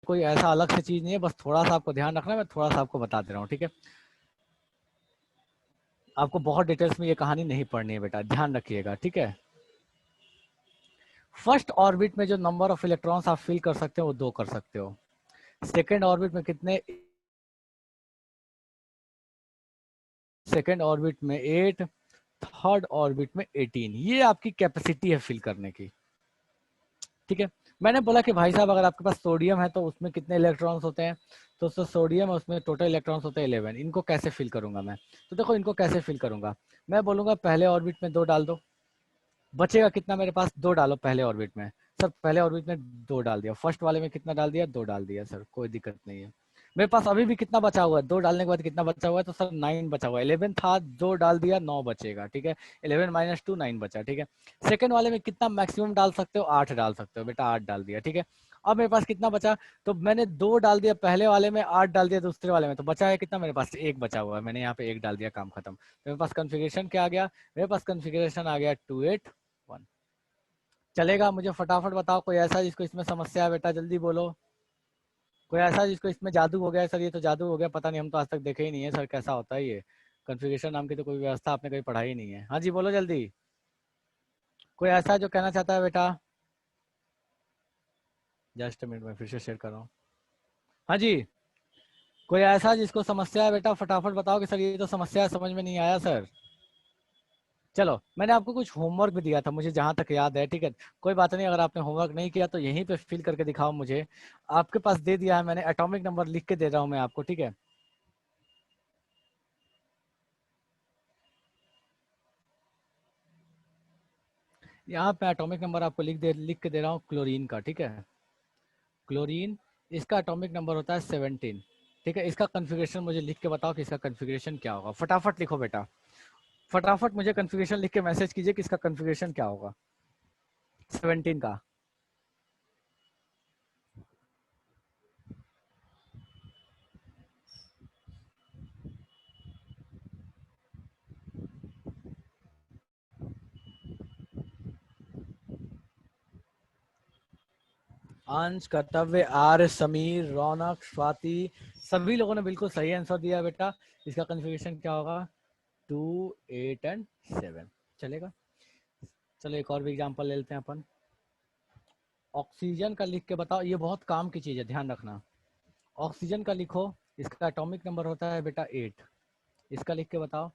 कोई ऐसा अलग से चीज नहीं है, बस थोड़ा सा आपको ध्यान रखना है, मैं थोड़ा सा आपको बता दे रहा हूँ, ठीक है। आपको बहुत डिटेल्स में ये कहानी नहीं पढ़नी है बेटा, ध्यान रखिएगा, ठीक है। फर्स्ट ऑर्बिट में जो नंबर ऑफ इलेक्ट्रॉन्स आप फिल कर सकते हो वो 2 कर सकते हो। सेकेंड ऑर्बिट में कितने, सेकेंड ऑर्बिट में 8, थर्ड ऑर्बिट में 18। ये आपकी कैपेसिटी है फिल करने की, ठीक है। मैंने बोला कि भाई साहब अगर आपके पास सोडियम है तो उसमें कितने इलेक्ट्रॉन्स होते हैं, तो सोडियम है उसमें टोटल इलेक्ट्रॉन्स होते हैं 11। इनको कैसे फिल करूंगा मैं, तो देखो इनको कैसे फिल करूंगा, मैं बोलूंगा पहले ऑर्बिट में 2 डाल दो, बचेगा कितना मेरे पास, 2 डालो पहले ऑर्बिट में। सर पहले ऑर्बिट में 2 डाल दिया, फर्स्ट वाले में कितना डाल दिया, 2 डाल दिया सर, कोई दिक्कत नहीं है। मेरे पास अभी भी कितना बचा हुआ है, 2 डालने के बाद कितना बचा हुआ है, तो सर 9 बचा हुआ है। 11 था, 2 डाल दिया, 9 बचेगा, ठीक है। 11 माइनस 2 9 बचा, ठीक है। सेकंड वाले में कितना मैक्सिमम डाल सकते हो, 8 डाल सकते हो बेटा, 8 डाल दिया, ठीक है। अब मेरे पास कितना बचा, तो मैंने 2 डाल दिया पहले वाले में, 8 डाल दिया दूसरे वाले में, तो बचा है कितना मेरे पास, 1 बचा हुआ है, मैंने यहाँ पे 1 डाल दिया, काम खत्म। तो मेरे पास कॉन्फ़िगरेशन क्या आ गया, मेरे पास कॉन्फ़िगरेशन आ गया 281। चलेगा, मुझे फटाफट बताओ कोई ऐसा जिसको इसमें समस्या है बेटा, जल्दी बोलो। कोई ऐसा जिसको इसमें जादू हो गया है, सर ये तो जादू हो गया, पता नहीं हम तो आज तक देखे ही नहीं है सर, कैसा होता है ये कॉन्फ़िगरेशन नाम की तो कोई व्यवस्था आपने कहीं पढ़ाई नहीं है। हाँ जी बोलो जल्दी, कोई ऐसा जो कहना चाहता है बेटा। जस्ट मिनट में फिर से शेयर कर रहा हूँ। हाँ जी, कोई ऐसा जिसको समस्या है बेटा, फटाफट बताओ कि सर ये तो समस्या है, समझ में नहीं आया सर। चलो मैंने आपको कुछ होमवर्क भी दिया था मुझे जहां तक याद है, ठीक है। कोई बात नहीं, अगर आपने होमवर्क नहीं किया तो यहीं पे फिल करके दिखाओ मुझे। आपके पास दे दिया है मैंने, एटॉमिक नंबर लिख के दे रहा हूं मैं आपको, ठीक है। यहाँ पे एटॉमिक नंबर आपको लिख के दे रहा हूँ क्लोरीन का, ठीक है। क्लोरीन, इसका एटॉमिक नंबर होता है 17, ठीक है। इसका कॉन्फ़िगरेशन मुझे लिख के बताओ कि इसका कॉन्फ़िगरेशन क्या होगा, फटाफट लिखो बेटा, फटाफट मुझे कॉन्फ़िगरेशन लिख के मैसेज कीजिए कि इसका कॉन्फ़िगरेशन क्या होगा 17 का। अंश, कर्तव्य, आर्य, समीर, रौनक, स्वाति, सभी लोगों ने बिल्कुल सही आंसर दिया बेटा। इसका कॉन्फ़िगरेशन क्या होगा, 2 8 एंड 7। चलेगा, चलो एक और भी एग्जांपल ले लेते हैं अपन। ऑक्सीजन का लिख के बताओ, ये बहुत काम की चीज है, ध्यान रखना। ऑक्सीजन का लिखो, इसका एटॉमिक नंबर होता है बेटा 8, इसका लिख के बताओ।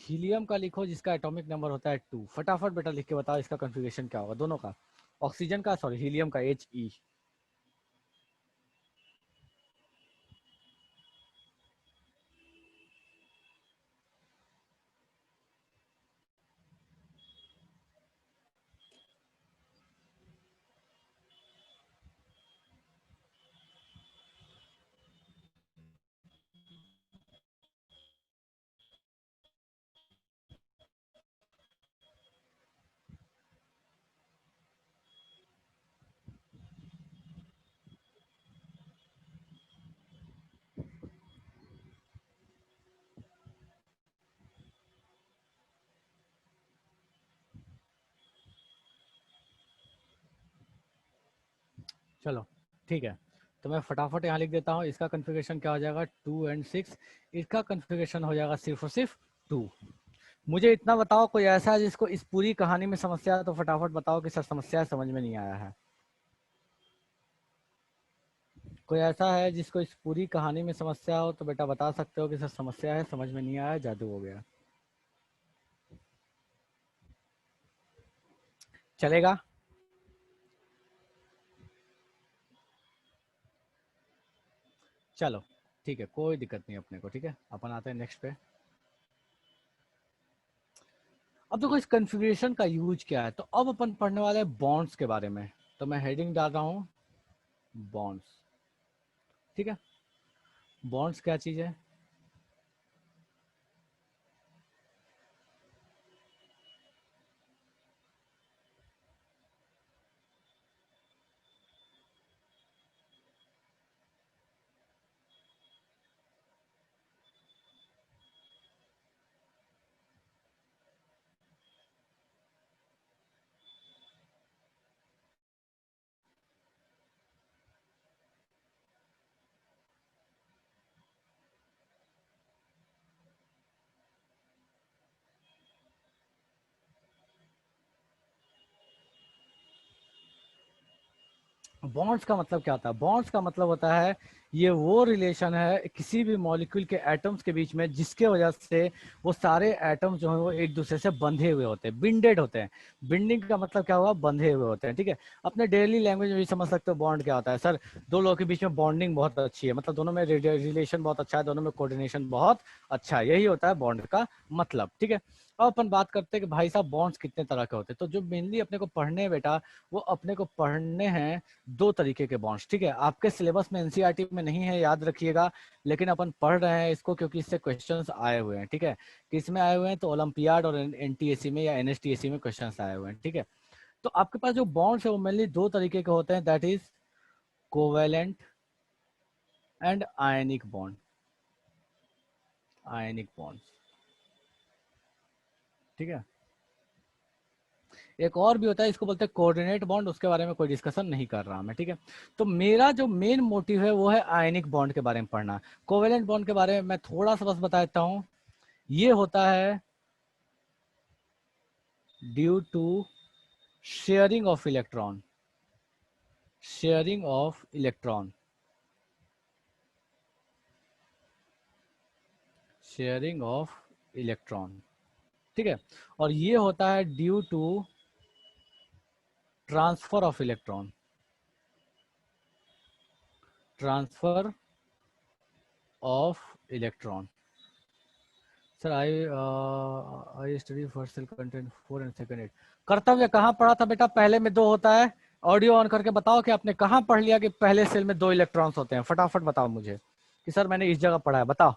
हीलियम का लिखो जिसका एटॉमिक नंबर होता है 2, फटाफट बेटा लिख के बताओ इसका कॉन्फ़िगरेशन क्या होगा, दोनों का, ऑक्सीजन का, सॉरी हीलियम का, He। चलो ठीक है, तो मैं फटाफट यहाँ लिख देता हूँ, इसका कॉन्फ़िगरेशन क्या हो जाएगा, 2 एंड 6। इसका कॉन्फ़िगरेशन हो जाएगा सिर्फ और सिर्फ 2। मुझे इतना बताओ कोई ऐसा है जिसको इस पूरी कहानी में समस्या है, तो फटाफट बताओ कि सर समस्या समझ में नहीं आया है। कोई ऐसा है जिसको इस पूरी कहानी में समस्या हो तो बेटा बता सकते हो कि सर समस्या है, समझ में नहीं आया, जादू हो गया। चलेगा, चलो ठीक है, कोई दिक्कत नहीं अपने को, ठीक है। अपन आते हैं नेक्स्ट पे। अब देखो इस कॉन्फ़िगरेशन का यूज क्या है, तो अब अपन पढ़ने वाले हैं बॉन्ड्स के बारे में। तो मैं हेडिंग डाल रहा हूँ बॉन्ड्स, ठीक है। बॉन्ड्स क्या चीज है, बॉन्ड्स का मतलब क्या होता है? बॉन्ड्स का मतलब होता है ये वो रिलेशन है किसी भी मॉलिक्यूल के एटम्स के बीच में जिसके वजह से वो सारे एटम्स जो है वो एक दूसरे से बंधे हुए होते हैं, बिंडेड होते हैं। बिंडिंग का मतलब क्या हुआ? बंधे हुए होते हैं, ठीक है। अपने डेली लैंग्वेज में भी समझ सकते हो बॉन्ड क्या होता है। सर, दो लोगों के बीच में बॉन्डिंग बहुत अच्छी है, मतलब दोनों में रिलेशन बहुत अच्छा है, दोनों में कोऑर्डिनेशन बहुत अच्छा है, यही होता है बॉन्ड का मतलब, ठीक है। अब अपन बात करते हैं कि भाई साहब बॉन्ड्स कितने तरह के होते हैं। तो जो मेनली अपने को पढ़ने हैं बेटा, वो अपने को पढ़ने हैं दो तरीके के बॉन्ड्स, ठीक है। आपके सिलेबस में एनसीईआरटी में नहीं है, याद रखिएगा, लेकिन अपन पढ़ रहे हैं इसको क्योंकि इससे क्वेश्चंस आए हुए हैं, ठीक है। किसमें आए हुए हैं? तो ओलंपियाड और एनटीएससी में या एनएसटीएससी में क्वेश्चंस आए हुए हैं, ठीक है। तो आपके पास जो बॉन्ड्स है वो मेनली दो तरीके के होते हैं, that is covalent and ionic bond. Ionic bond, ठीक है। एक और भी होता है, इसको बोलते हैं कोऑर्डिनेट बॉन्ड, उसके बारे में कोई डिस्कशन नहीं कर रहा मैं, ठीक है। तो मेरा जो मेन मोटिव है वो है आयनिक बॉन्ड के बारे में पढ़ना। कोवेलेंट बॉन्ड के बारे में मैं थोड़ा सा बस बता देता हूँ। ये होता है due to sharing of electron, sharing of electron, sharing of electron, ठीक है। और ये होता है due to transfer of electron, transfer of electron. Sir I study first cell content 4 and second 8। कर्तव्य कहाँ पढ़ा था बेटा? पहले में दो होता है। ऑडियो ऑन करके बताओ कि आपने कहाँ पढ़ लिया कि पहले सेल में दो इलेक्ट्रॉन्स होते हैं। फटाफट बताओ मुझे कि सर मैंने इस जगह पढ़ा है, बताओ।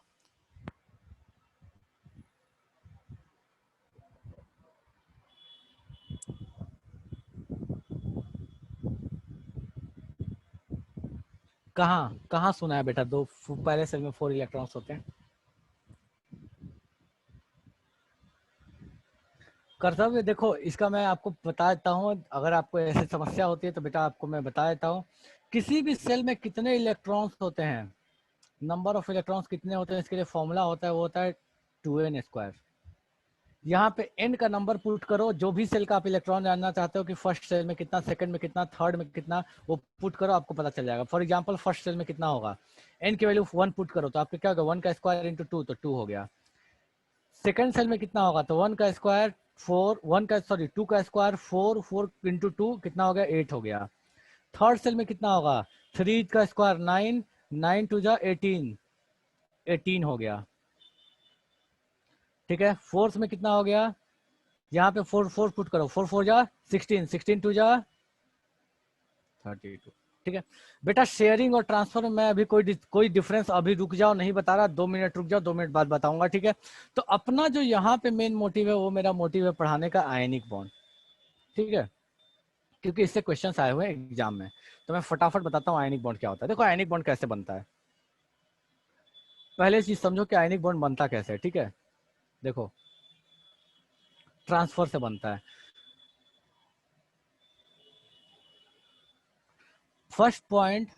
कहाँ कहाँ सुना है बेटा दो पहले सेल में 4 इलेक्ट्रॉन्स होते हैं? कर्तव्य देखो, इसका मैं आपको बता देता हूँ, अगर आपको ऐसी समस्या होती है तो बेटा आपको मैं बता देता हूँ। किसी भी सेल में कितने इलेक्ट्रॉन्स होते हैं, नंबर ऑफ इलेक्ट्रॉन्स कितने होते हैं, इसके लिए फॉर्मूला होता है, वो होता है 2n²। यहाँ पे n का नंबर पुट करो, जो भी सेल का आप इलेक्ट्रॉन जानना चाहते हो कि फर्स्ट सेल में कितना, सेकंड में कितना, थर्ड में कितना, वो पुट करो, आपको पता चल जाएगा। फॉर एग्जांपल फर्स्ट सेल में कितना होगा, n की वैल्यू 1 पुट करो तो आपको क्या होगा, 1 का स्क्वायर इंटू 2 तो 2 हो गया। सेकंड सेल में कितना होगा, तो 1 का स्क्वायर 4, 2 का स्क्वायर 4, 4 इंटू 2 कितना हो गया, 8 हो गया। थर्ड सेल में कितना होगा, 3 का स्क्वायर 9, 9 टू जा 18, 18 हो गया, ठीक है। फोर्थ में कितना हो गया, यहाँ पे 4 4 पुट करो, 4 4 जा 16, 16 टू जा 32, ठीक है। बेटा शेयरिंग और ट्रांसफर में मैं अभी कोई डिफरेंस, अभी रुक जाओ, नहीं बता रहा, 2 मिनट रुक जाओ, 2 मिनट बाद बताऊंगा, ठीक है। तो अपना जो यहाँ पे मेन मोटिव है वो मेरा मोटिव है पढ़ाने का आयनिक बॉन्ड, ठीक है, क्योंकि इससे क्वेश्चंस आए हुए हैं एग्जाम में। तो मैं फटाफट बताता हूँ आयनिक बॉन्ड क्या होता है। देखो आयनिक बॉन्ड कैसे बनता है, पहले चीज समझो कि आयनिक बॉन्ड बनता कैसे है, ठीक है। देखो ट्रांसफर से बनता है। First point,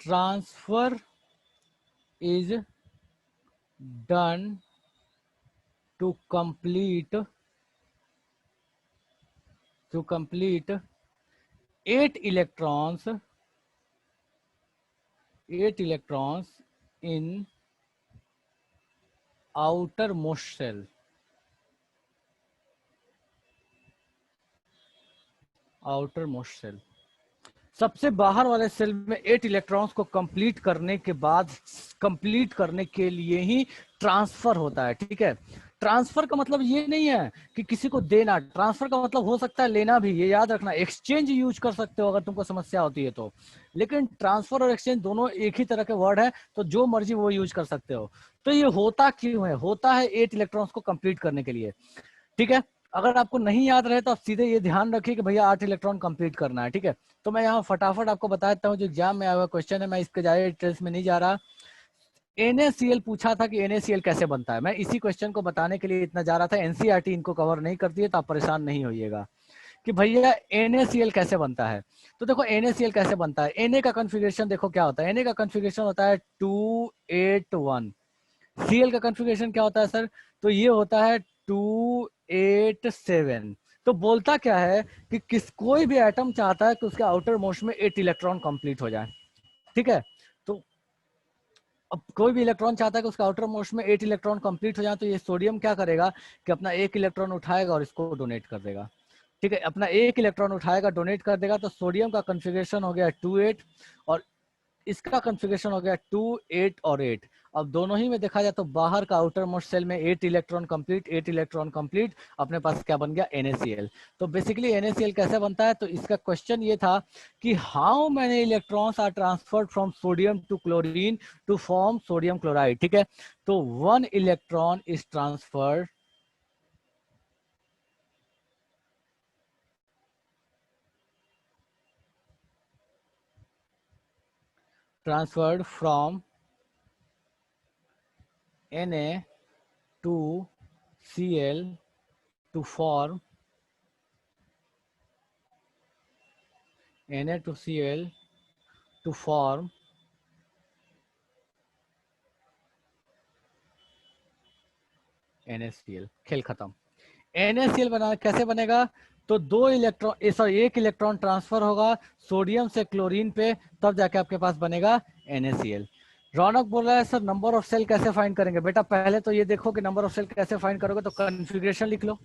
transfer is done to complete 8 electrons, 8 electrons in outermost cell, outermost cell। सबसे बाहर वाले सेल में 8 इलेक्ट्रॉन्स को कंप्लीट करने के बाद, कंप्लीट करने के लिए ही ट्रांसफर होता है, ठीक है। ट्रांसफर का मतलब ये नहीं है कि किसी को देना, ट्रांसफर का मतलब हो सकता है लेना भी, ये याद रखना। एक्सचेंज यूज कर सकते हो अगर तुमको समस्या होती है तो, लेकिन ट्रांसफर और एक्सचेंज दोनों एक ही तरह के वर्ड है, तो जो मर्जी वो यूज कर सकते हो। तो ये होता क्यों है, होता है 8 इलेक्ट्रॉन्स को कंप्लीट करने के लिए, ठीक है। अगर आपको नहीं याद रहे तो आप सीधे ये ध्यान रखिए कि भैया 8 इलेक्ट्रॉन कंप्लीट करना है, ठीक है। तो मैं यहाँ फटाफट आपको बता देता हूँ, जो एग्जाम में आया हुआ क्वेश्चन है, मैं इसके ज्यादा डिटेल्स में नहीं जा रहा। NaCl पूछा था कि NaCl कैसे बनता है, मैं इसी क्वेश्चन को बताने के लिए इतना जा रहा था। एनसीईआरटी इनको कवर नहीं करती है तो आप परेशान नहीं होइएगा कि भैया NaCl कैसे बनता है। तो देखो NaCl कैसे बनता है, Na का कॉन्फ़िगरेशन देखो क्या होता है। Na का कॉन्फ़िगरेशन होता है 281। Cl का कॉन्फ़िगरेशन क्या होता है सर, तो ये होता है 287। तो बोलता क्या है कि कोई भी एटम चाहता है कि उसके आउटर मोस्ट में 8 इलेक्ट्रॉन कंप्लीट हो जाए, ठीक है। तो अब कोई भी इलेक्ट्रॉन चाहता है कि उसका आउटर मोस्ट में 8 इलेक्ट्रॉन कंप्लीट हो जाए, तो ये सोडियम क्या करेगा कि अपना एक इलेक्ट्रॉन उठाएगा और इसको डोनेट कर देगा, ठीक है। अपना एक इलेक्ट्रॉन उठाएगा, डोनेट कर देगा, तो सोडियम का कॉन्फ़िगरेशन हो गया 2 8 और इसका कॉन्फ़िगरेशन हो गया 2 8 और 8। अब दोनों ही में देखा जाए तो बाहर का आउटर मोस्ट सेल में 8 इलेक्ट्रॉन कंप्लीट, 8 इलेक्ट्रॉन कंप्लीट, अपने पास क्या बन गया NaCl। तो बेसिकली NaCl कैसे बनता है, तो इसका क्वेश्चन ये था कि how many electrons are transferred from sodium to chlorine to form sodium chloride, ठीक है। तो 1 electron is transferred from Na to Cl to form Na to Cl to form NaCl। खेल खत्म। NaCl बना कैसे बनेगा, तो दो इलेक्ट्रॉन सॉरी एक इलेक्ट्रॉन ट्रांसफर होगा सोडियम से क्लोरीन पे, तब जाके आपके पास बनेगा NaCl। रौनक बोल रहा है सर नंबर ऑफ सेल कैसे फाइंड करेंगे। बेटा पहले तो ये देखो कि नंबर ऑफ सेल कैसे फाइंड करोगे, तो कॉन्फ़िगरेशन लिख लो।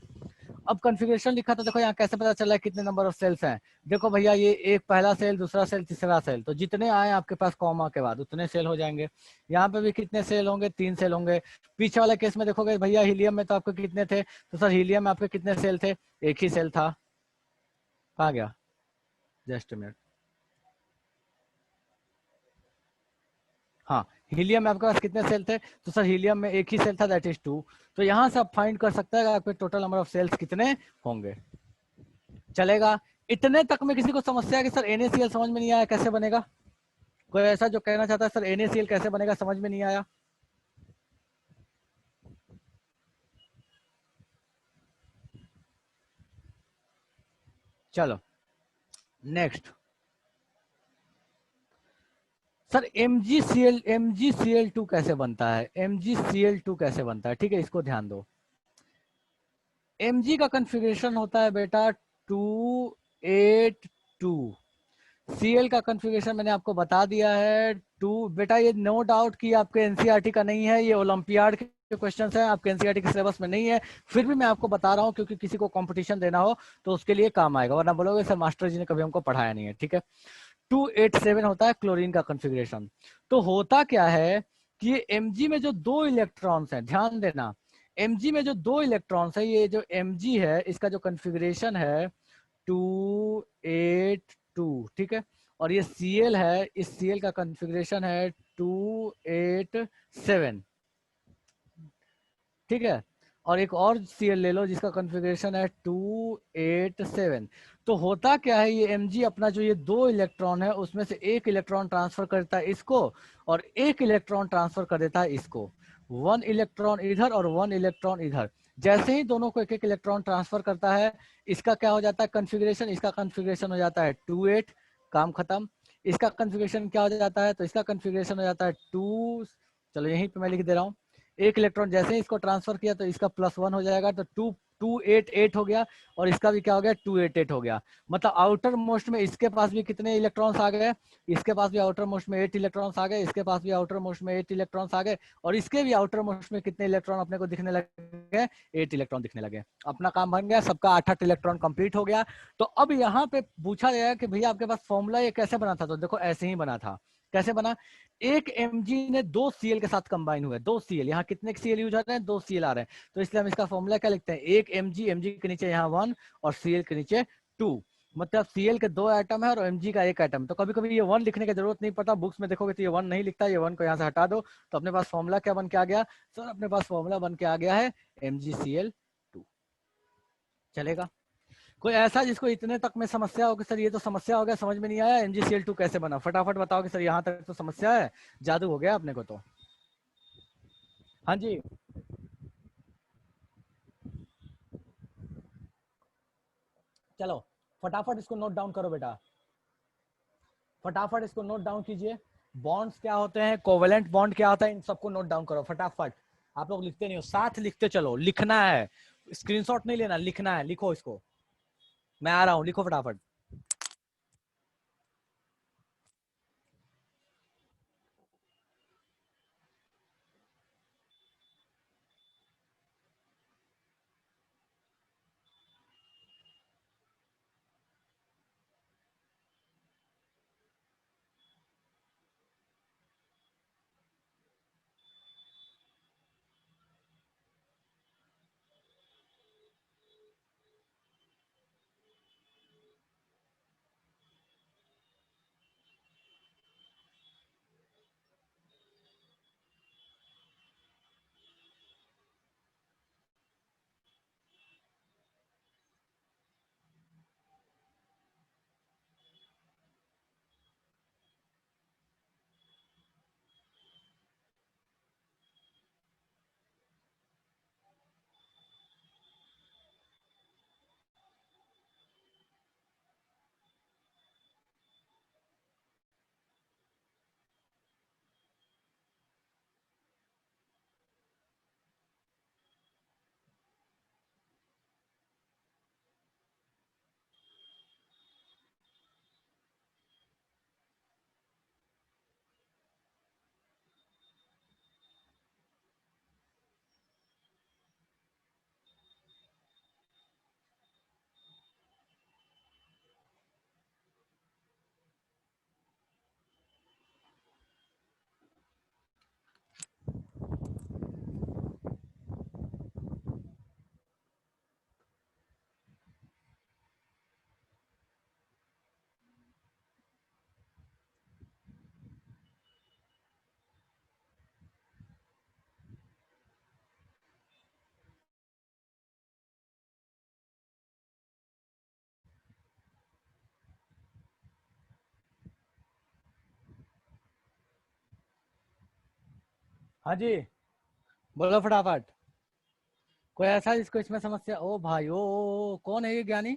अब कॉन्फ़िगरेशन लिखा तो देखो यहाँ कैसे पता चला है कितने नंबर ऑफ सेल्स हैं। देखो भैया ये एक पहला सेल, दूसरा सेल, तीसरा सेल, तो जितने आए आपके पास कॉमा के बाद उतने सेल हो जाएंगे। यहाँ पे भी कितने सेल होंगे, 3 सेल होंगे। पीछे वाले केस में देखोगे भैया हीलियम में तो आपको कितने थे, तो सर हीलियम में आपके कितने सेल थे, एक ही सेल था। कहाँ गया, जस्ट मिनट, हाँ हीलियम में आपके पास कितने सेल थे, तो सर हीलियम में एक ही सेल था, दैट इज 2। तो यहाँ से आप फाइंड कर सकते हैं आपके टोटल नंबर ऑफ सेल्स कितने होंगे। चलेगा। इतने तक में किसी को समस्या है कि सर NaCl समझ में नहीं आया कैसे बनेगा, कोई ऐसा जो कहना चाहता है सर NaCl कैसे बनेगा, समझ में नहीं आया। चलो नेक्स्ट, सर MgCl2 कैसे बनता है, MgCl2 कैसे बनता है, ठीक है इसको ध्यान दो। Mg का कॉन्फ़िगरेशन होता है बेटा 2 8 2। Cl का कॉन्फ़िगरेशन मैंने आपको बता दिया है 2। बेटा ये नो डाउट कि आपके एनसीईआरटी का नहीं है, ये ओलंपियाड के क्वेश्चंस हैं, आपके एनसीईआरटी के सिलेबस में नहीं है, फिर भी मैं आपको बता रहा हूँ क्योंकि किसी को कंपटीशन देना हो तो उसके लिए काम आएगा, वरना बोलोगे सर मास्टर जी ने कभी हमको पढ़ाया नहीं है, ठीक है। 2 8 7 होता है क्लोरीन का कॉन्फ़िगरेशन। तो होता क्या है कि ये Mg में जो 2 इलेक्ट्रॉन्स हैं, ध्यान देना, Mg में जो 2 इलेक्ट्रॉन्स है, ये जो Mg है इसका जो कॉन्फ़िगरेशन है 2 8 2, ठीक है। और ये Cl है, इस Cl का कॉन्फ़िगरेशन है 2 8 7, ठीक है। और एक और Cl ले लो जिसका कॉन्फ़िगरेशन है 2 8 7। तो होता क्या है, ये Mg अपना जो ये 2 इलेक्ट्रॉन है उसमें से एक इलेक्ट्रॉन ट्रांसफर करता है इसको और एक इलेक्ट्रॉन ट्रांसफर कर देता है इसको। 1 इलेक्ट्रॉन इधर और 1 इलेक्ट्रॉन इधर। जैसे ही दोनों को एक एक इलेक्ट्रॉन ट्रांसफर करता है, इसका क्या हो जाता है कॉन्फ़िगरेशन, इसका कॉन्फ़िगरेशन हो जाता है 2 8, काम खत्म। इसका कॉन्फ़िगरेशन क्या हो जाता है, तो इसका कॉन्फ़िगरेशन हो जाता है 2, चलो यहीं पे मैं लिख दे रहा हूँ। एक इलेक्ट्रॉन जैसे ही इसको ट्रांसफर किया तो इसका +1 हो जाएगा, तो 2 8 8 हो गया और इसका भी क्या हो गया 2 8 8 हो गया। मतलब आउटर मोस्ट में इसके पास भी कितने इलेक्ट्रॉन्स आ गए, इसके पास भी आउटर मोस्ट में 8 इलेक्ट्रॉन्स आ गए, इसके पास भी आउटर मोस्ट में 8 इलेक्ट्रॉन्स आ गए और इसके भी आउटर मोस्ट में कितने इलेक्ट्रॉन अपने को दिखने लगे, 8 इलेक्ट्रॉन दिखने लगे। अपना काम बन गया, सबका 8 8 इलेक्ट्रॉन कंप्लीट हो गया। तो अब यहाँ पे पूछा गया कि भैया आपके पास फॉर्मूला ये कैसे बना था, तो देखो ऐसे ही बना था। कैसे बना, एक Mg ने 2 Cl के साथ कंबाइन हुए, 2 Cl, यहाँ कितने Cl यूज आ रहे हैं, 2 Cl आ रहे हैं, तो इसलिए हम इसका फॉर्मूला क्या लिखते हैं, एक Mg के नीचे यहाँ 1 और Cl के नीचे 2। मतलब Cl के 2 एटम है और Mg का 1 एटम। तो कभी कभी ये 1 लिखने की जरूरत नहीं पड़ता, बुक्स में देखोगे तो ये 1 नहीं लिखता, ये 1 को यहाँ से हटा दो तो अपने पास फॉर्मूला क्या बन के आ गया, सर अपने पास फॉर्मूला बन के आ गया है MgCl2। चलेगा। कोई ऐसा जिसको इतने तक में समस्या हो कि सर ये तो समस्या हो गया, समझ में नहीं आया MgCl2 कैसे बना, फटाफट बताओ कि सर यहाँ तक तो समस्या है, जादू हो गया अपने को तो। हाँ जी, चलो फटाफट इसको नोट डाउन करो बेटा, फटाफट इसको नोट डाउन कीजिए। बॉन्ड्स क्या होते हैं, कोवेलेंट बॉन्ड क्या होता है, इन सबको नोट डाउन करो फटाफट। आप लोग लिखते नहीं हो, साथ लिखते चलो, लिखना है, स्क्रीनशॉट नहीं लेना, लिखना है, लिखो इसको। मैं आ रहा हूँ, लिखो फटाफट। हाँ जी, बोलो फटाफट। कोई ऐसा जिसको इसमें समस्या, ओ भाई ओ, कौन है ये ज्ञानी?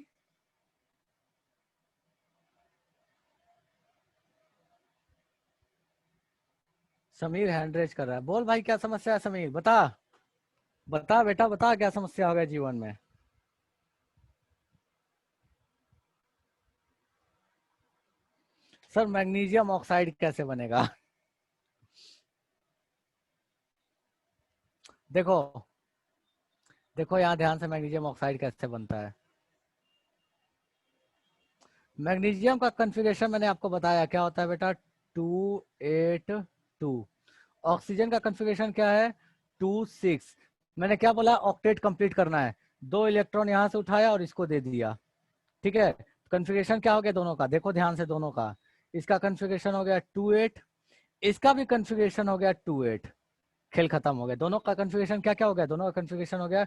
समीर हैंड रेज कर रहा है, बोल भाई क्या समस्या है समीर, बता। बता बेटा बता, क्या समस्या हो गया जीवन में? सर मैग्नीशियम ऑक्साइड कैसे बनेगा? देखो, देखो यहाँ ध्यान से, मैग्नीशियम ऑक्साइड कैसे बनता है। मैग्नीशियम का कन्फिगरेशन मैंने आपको बताया क्या होता है बेटा, 282। ऑक्सीजन का कन्फिगरेशन क्या है, 26। मैंने क्या बोला, ऑक्टेट कंप्लीट करना है। 2 इलेक्ट्रॉन यहाँ से उठाया और इसको दे दिया, ठीक है। कन्फिगरेशन क्या हो गया दोनों का, देखो ध्यान से दोनों का। इसका कन्फिगरेशन हो गया 28, इसका भी कन्फिगरेशन हो गया 28। खेल खत्म हो गया। दोनों का कन्फिगरेशन क्या क्या हो गया, दोनों का कन्फिगरेशन हो गया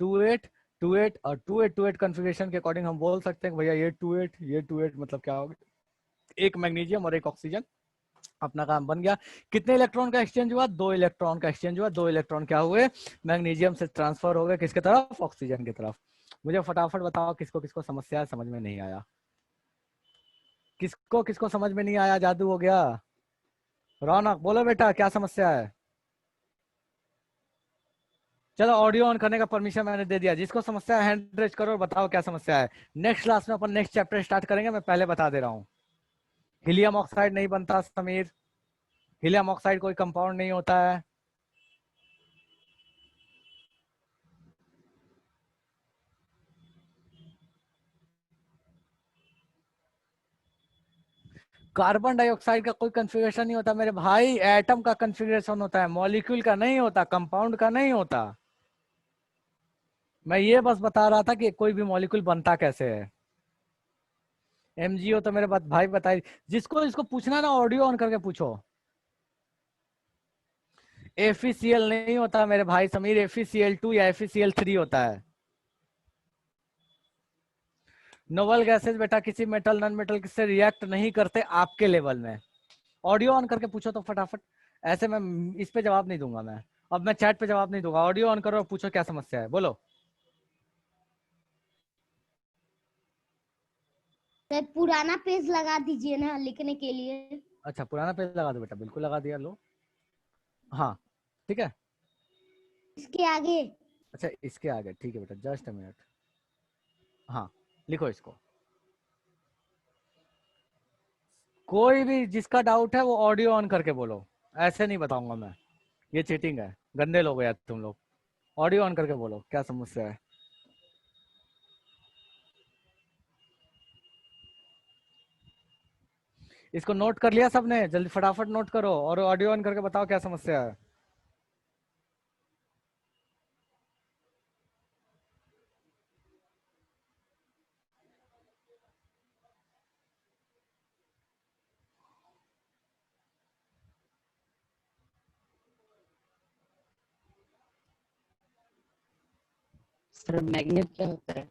28, 28 और 28, 28 कन्फिगरेशन के अकॉर्डिंग हम बोल सकते हैं कि भैया ये 28, ये 28 मतलब क्या हो गया, एक मैग्नीशियम और एक ऑक्सीजन। अपना काम बन गया। कितने इलेक्ट्रॉन का एक्सचेंज हुआ, 2 इलेक्ट्रॉन का एक्सचेंज हुआ। 2 इलेक्ट्रॉन क्या हुए, मैग्नीशियम से ट्रांसफर हो गए किसके तरफ, ऑक्सीजन की तरफ। मुझे फटाफट बताओ किसको किसको समस्या है, समझ में नहीं आया? किसको किसको समझ में नहीं आया, जादू हो गया? रौनक बोलो बेटा क्या समस्या है? चलो ऑडियो ऑन करने का परमिशन मैंने दे दिया, जिसको समस्या है हैंड रेज करो और बताओ क्या समस्या है। नेक्स्ट क्लास में अपन नेक्स्ट चैप्टर स्टार्ट करेंगे, मैं पहले बता दे रहा हूँ। हीलियम ऑक्साइड नहीं बनता समीर, हीलियम ऑक्साइड कोई कंपाउंड नहीं होता है। कार्बन डाइऑक्साइड का कोई कन्फिग्रेशन नहीं होता मेरे भाई, एटम का कन्फिग्रेशन होता है, मॉलिक्यूल का नहीं होता, कंपाउंड का नहीं होता। मैं ये बस बता रहा था कि कोई भी मॉलिक्यूल बनता कैसे है। एमजीओ तो मेरे बात भाई बताई, जिसको इसको पूछना ना ऑडियो ऑन करके पूछो। एफीसीएल नहीं होता मेरे भाई समीर, एफीसीएल 2 या एफीसीएल 3 होता है। नोबल गैसेज बेटा किसी मेटल नॉन मेटल से रिएक्ट नहीं करते आपके लेवल में। ऑडियो ऑन करके पूछो तो फटाफट। ऐसे मैं इस पे जवाब नहीं दूंगा मैं, अब मैं चैट पे जवाब नहीं दूंगा। ऑडियो ऑन करो और पूछो क्या समस्या है, बोलो। तो पुराना पेज लगा दीजिए ना लिखने के लिए। अच्छा पुराना पेज लगा दो बेटा, बिल्कुल लगा दिया, लो। हाँ ठीक है। इसके आगे। अच्छा इसके आगे ठीक है बेटा, जस्ट अ मिनट। हाँ लिखो इसको। कोई भी जिसका डाउट है वो ऑडियो ऑन करके बोलो, ऐसे नहीं बताऊंगा मैं, ये चीटिंग है, गंदे लोग हो यार तुम लोग। ऑडियो ऑन करके बोलो क्या समस्या है। इसको नोट कर लिया सबने? जल्दी फटाफट नोट करो और ऑडियो ऑन करके बताओ क्या समस्या है। सर मैग्नेट क्या होता है?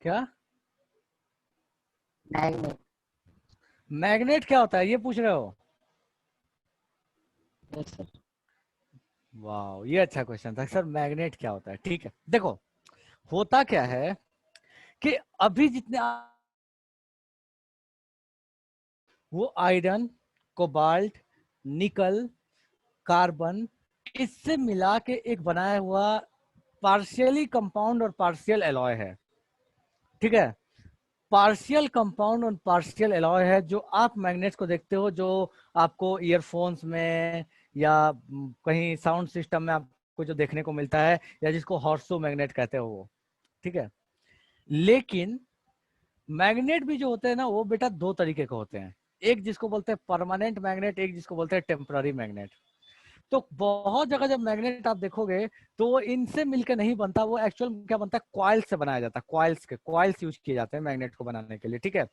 क्या मैग्नेट? मैग्नेट क्या होता है ये पूछ रहे हो? Yes sir. वाह, ये अच्छा क्वेश्चन था सर, मैग्नेट क्या होता है। ठीक है, देखो होता क्या है कि अभी जितने वो आयरन, कोबाल्ट, निकल, कार्बन, इससे मिला के एक बनाया हुआ पार्शियली कंपाउंड और पार्शियल एलॉय है। ठीक है, पार्शियल कंपाउंड और पार्शियल एलॉय है जो आप मैग्नेट्स को देखते हो, जो आपको ईयरफोन्स में या कहीं साउंड सिस्टम में आपको जो देखने को मिलता है, या जिसको हॉर्सो मैग्नेट कहते हो वो। ठीक है, लेकिन मैग्नेट भी जो होते हैं ना वो बेटा दो तरीके के होते हैं, एक जिसको बोलते हैं परमानेंट मैग्नेट, एक जिसको बोलते हैं टेम्पररी मैग्नेट। तो बहुत जगह जब मैग्नेट आप देखोगे तो वो इनसे मिलकर नहीं बनता, वो एक्चुअल क्या बनता है, कॉइल से बनाया जाता है, कॉइल्स यूज किए जाते हैं मैग्नेट को बनाने के लिए। ठीक है,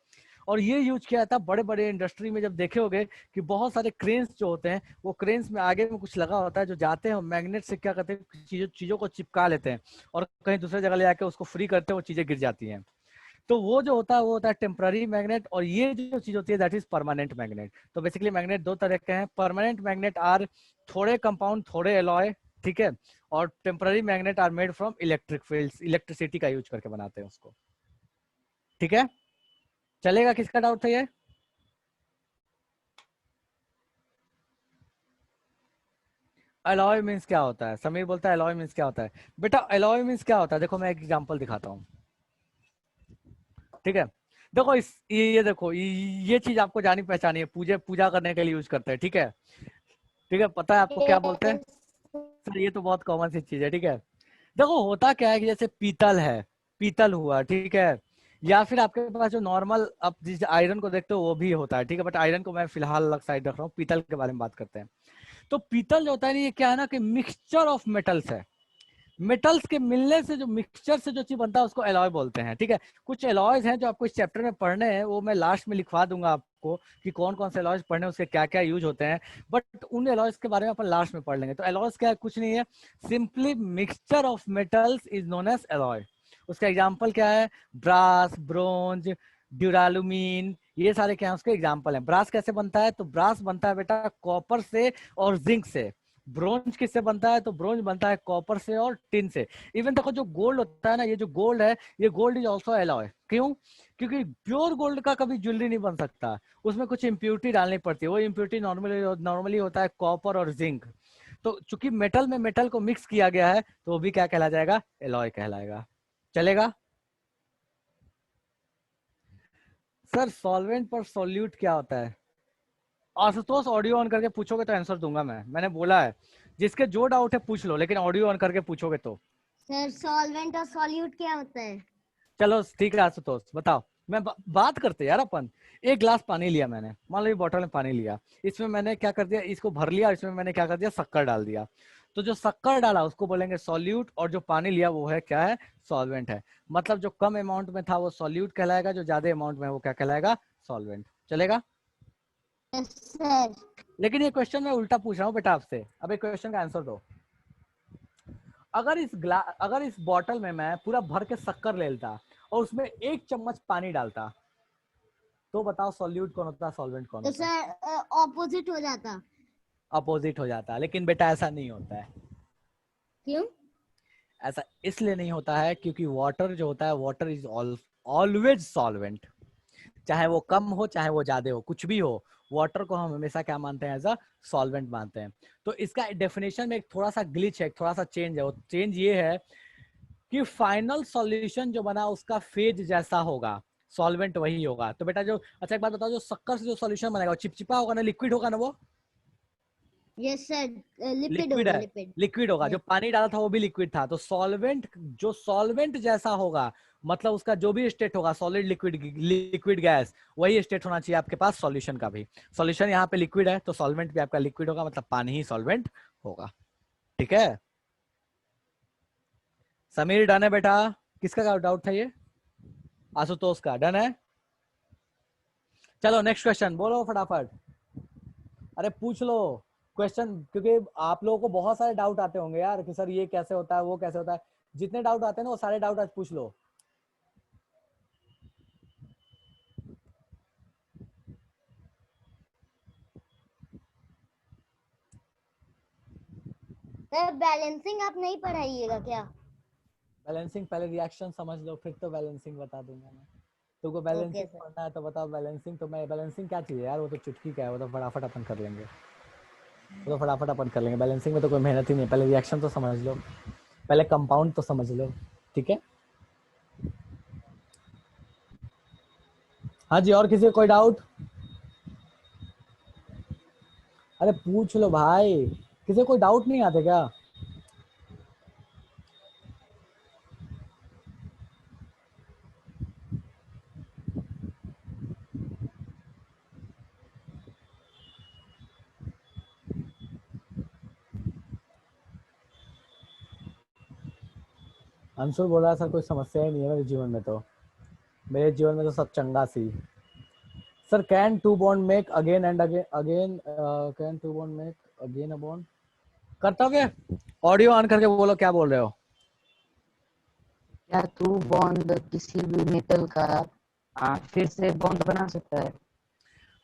और ये यूज किया जाता है बड़े बड़े इंडस्ट्री में। जब देखे होगे कि बहुत सारे क्रेन्स जो होते हैं, वो क्रेन्स में आगे में कुछ लगा होता है, जो जाते हैं मैग्नेट से क्या करते हैं, चीजों को चिपका लेते हैं और कहीं दूसरे जगह ले जाके उसको फ्री करते हैं, वो चीजें गिर जाती हैं। तो वो जो होता है वो होता है टेम्पररी मैग्नेट, और ये जो चीज होती है दैट इज परमानेंट मैग्नेट। तो बेसिकली मैग्नेट दो तरह के हैं, परमानेंट मैग्नेट आर थोड़े कंपाउंड थोड़े एलॉय, ठीक है, और temporary magnet are made from electric fields, electricity का यूज करके बनाते हैं उसको। ठीक है, चलेगा? किसका डाउट था ये? एलॉय मीन्स क्या होता है? समीर बोलता है एलॉय मीन्स क्या होता है। बेटा एलॉय मीन्स क्या होता है, देखो मैं एक एग्जांपल दिखाता हूँ। ठीक है, देखो ये देखो ये चीज आपको जानी पहचानी है, पूजा करने के लिए यूज करते हैं। ठीक है, ठीक है, पता है आपको क्या बोलते हैं? सर ये तो बहुत कॉमन सी चीज है। ठीक है, देखो होता क्या है कि जैसे पीतल है, पीतल हुआ, ठीक है, या फिर आपके पास जो नॉर्मल आप जिस आयरन को देखते हो वो भी होता है। ठीक है, बट आयरन को मैं फिलहाल अलग साइड रख रहा हूँ, पीतल के बारे में बात करते हैं। तो पीतल जो होता है ये क्या है ना कि मिक्सचर ऑफ मेटल्स है, मेटल्स के मिलने से जो मिक्सचर से जो चीज बनता है उसको एलॉय बोलते हैं। ठीक है, कुछ एलॉयज हैं जो आपको इस चैप्टर में पढ़ने हैं, वो मैं लास्ट में लिखवा दूंगा आपको कि कौन कौन से एलॉयज पढ़ने, उसके क्या क्या यूज होते हैं, बट उन एलॉयज के बारे में अपन लास्ट में पढ़ लेंगे। तो एलॉयज क्या है, कुछ नहीं है, simply mixture of metals is known as alloy. उसका एग्जाम्पल क्या है, ब्रास, ब्रोंज, ड्यूरालुमीन, ये सारे क्या है उसके एग्जाम्पल हैं। ब्रास कैसे बनता है, तो ब्रास बनता है बेटा कॉपर से और जिंक से। ब्रोंज किससे बनता है, तो ब्रोंज बनता है कॉपर से और टिन से। इवन देखो जो गोल्ड होता है ना, ये जो गोल्ड है, ये गोल्ड इज ऑल्सो एलॉय। क्यों? क्योंकि प्योर गोल्ड का कभी ज्वेलरी नहीं बन सकता, उसमें कुछ इम्प्योरिटी डालनी पड़ती है। वो इम्प्योरिटी नॉर्मली होता है कॉपर और जिंक। तो चूंकि मेटल में मेटल को मिक्स किया गया है तो वो भी क्या कहला जाएगा, एलॉय कहलाएगा। चलेगा? सर सॉल्वेंट पर सॉल्यूट क्या होता है? आशुतोष ऑडियो ऑन करके पूछोगे तो आंसर दूंगा मैंने बोला है, जिसके जो डाउट है पूछ लो, लेकिन ऑडियो ऑन करके पूछोगे तो। सर सॉल्वेंट और सॉल्यूट क्या होता है? चलो ठीक है आशुतोष बताओ, बात करते यार अपन। एक ग्लास पानी लिया मैंने, मान लो ये बॉटल में पानी लिया, इसमें मैंने क्या कर दिया, इसको भर लिया, इसमें मैंने क्या कर दिया, शक्कर डाल दिया। तो जो शक्कर डाला उसको बोलेंगे सॉल्यूट, और जो पानी लिया वो है क्या है, सॉल्वेंट है। मतलब जो कम अमाउंट में था वो सॉल्यूट कहलाएगा, जो ज्यादा अमाउंट में है वो क्या कहलाएगा, सॉल्वेंट। चलेगा? Yes sir. लेकिन ये क्वेश्चन मैं उल्टा पूछ रहा हूँ बेटा आपसे, अब एक क्वेश्चन का आंसर दो। अगर इस बॉटल में मैं पूरा भर के शक्कर ले लेता और उसमें 1 चम्मच पानी डालता, तो बताओ सॉल्यूट कौन होता, सॉल्वेंट कौन तो होता? सर ऑपोजिट हो जाता। अपोजिट हो जाता, लेकिन बेटा ऐसा नहीं होता है। क्यों? ऐसा इसलिए नहीं होता है क्योंकि वाटर जो होता है, वाटर इज ऑलवेज सॉल्वेंट, चाहे वो कम हो चाहे वो ज्यादा हो, कुछ भी हो, वाटर को हम हमेशा क्या मानते हैं, एज अ सॉल्वेंट मानते हैं। तो इसका डेफिनेशन में एक थोड़ा सा ग्लिच है, एक थोड़ा सा चेंज है। वो चेंज ये है कि फाइनल सॉल्यूशन जो बना उसका फेज जैसा होगा, सॉल्वेंट वही होगा। तो बेटा जो, अच्छा एक बात बताओ, जो शक्कर से जो सॉल्यूशन बनेगा वो चिपचिपा होगा ना, लिक्विड होगा ना? वो यस सर, लिपिड लिक्विड होगा, है, लिपिड। लिक्विड होगा। जो पानी डाला था वो भी लिक्विड था। तो सॉल्वेंट जो सॉल्वेंट जैसा होगा, मतलब उसका जो भी स्टेट होगा, सॉलिड, लिक्विड, लिक्विड, गैस, वही स्टेट होना चाहिए आपके पास सॉल्यूशन का भी। सॉल्यूशन यहाँ पे लिक्विड है तो सॉल्वेंट भी आपका लिक्विड होगा, मतलब पानी ही सॉल्वेंट होगा। ठीक है समीर, डन है बेटा? किसका डाउट था ये? आशुतोष का डन है। चलो नेक्स्ट क्वेश्चन बोलो फटाफट, अरे पूछ लो क्वेश्चन, क्योंकि आप लोगों को बहुत सारे डाउट आते होंगे यार कि सर ये कैसे होता है, वो कैसे होता है। जितने डाउट आते हैं ना वो सारे डाउट आज पूछ लो। सर बैलेंसिंग आप नहीं पढ़ाइएगा क्या? बैलेंसिंग पहले रिएक्शन समझ लो, फिर तो बैलेंसिंग बता दूंगा मैं। तुमको ओके बैलेंसिंग सर। पढ़ना है तो बताओ बैलेंसिंग। तो मैं बैलेंसिंग क्या चीज है यार, वो तो चुटकी का है, वो तो फटाफट अपन कर लेंगे, वो तो फटाफट अपन कर लेंगे। बैलेंसिंग में तो कोई मेहनत ही नहीं है, पहले रिएक्शन तो समझ लो, पहले कंपाउंड तो समझ लो। ठीक है हाँ जी, और किसी को कोई डाउट? अरे पूछ लो भाई, किसी को कोई डाउट नहीं आते क्या? अंशुल बोल रहा है सर कोई समस्या ही नहीं है मेरे जीवन में, तो मेरे जीवन में तो सब चंगा सी। Sir can to bond make again and again again, can to bond make again a bond? Kartavya audio on करके बोलो क्या बोल रहे हो। क्या टू बॉन्ड किसी भी मेटल का फिर से बॉन्ड बना सकता है?